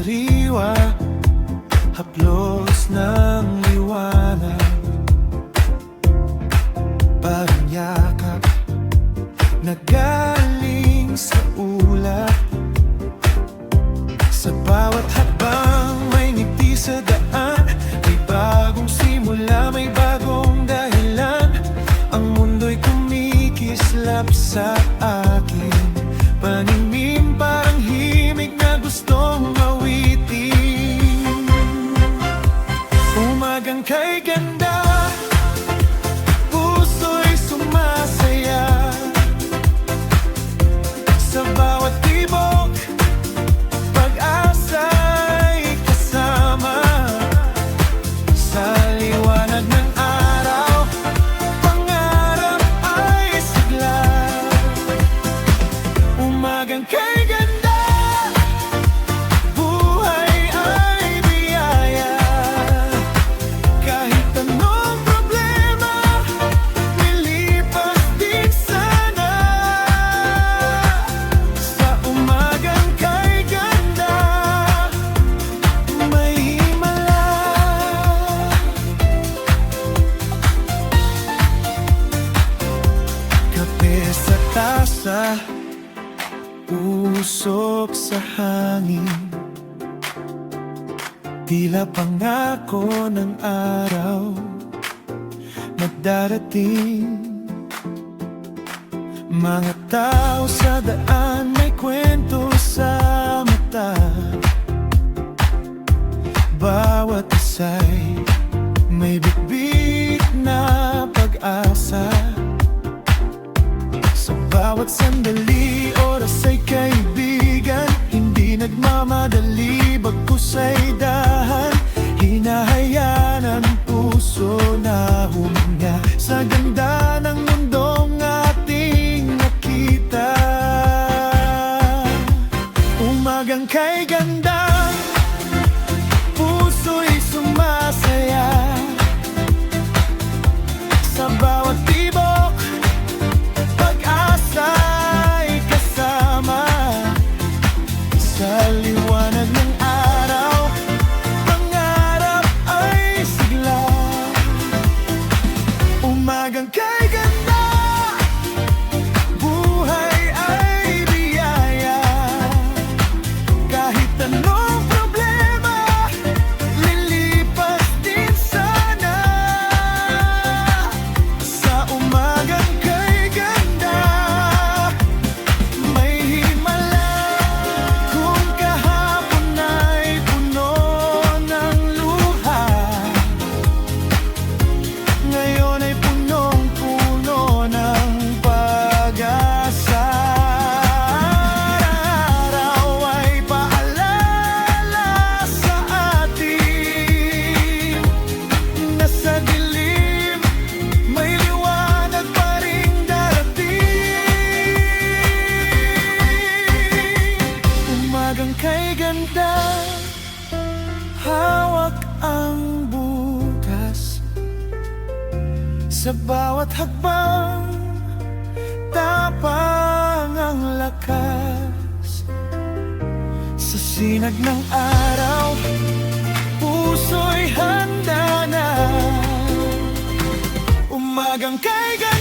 sariwa, haplos ng liwanag. Parang yakap na galing sa ulap. Sa bawat hakbang may ngiti sa daan, may bagong simula, may bagong dahilan. Ang mundo'y kumikislap sa akin, paningin parang himig na gustong mawitin. Umagang kay ganda, puso'y sumasaya. Sa bawat tibok, pag-asa'y kasama. Sa liwanag ng araw, pangarap ay sigla. Umagang kay ganda, buhay ay biyaya. Kahit anong problema, nilipas din sana. Sa umagang kay ganda, may himala. Kape sa tasa, usok sa hangin, tila pangako ng araw na darating. Mga tao sa daan, may kwento sa mata. Bawat isa'y may bitbit na pag-asa. Sa bawat sandali, oras ay kaibigan, hindi nagmamadali, bagkus ay dahan. Hinahayaan ang puso na huminga sa ganda ng mundong ating nakita. Umagang kay ganda, puso'y sumasaya. Sa bawat tibok, pag-asa'y kasama. Sa liwanag ng araw, pangarap ay sigla. Umagang kay ganda, buhay ay biyaya. Kahit anong problema, lilipas din sana. Sa umagang kay ganda, may himala. Kung kahapon ay puno ng luha, ngayon ay punong-puno ng pag-asa. Araw ay paalala sa atin na sa dilim may liwanag pa ring darating. Umagang kay ganda, hawak ang bukas. Sa bawat hakbang, tapang ang lakas. Sa sinag ng araw, puso'y handa na. Umagang kay ganda,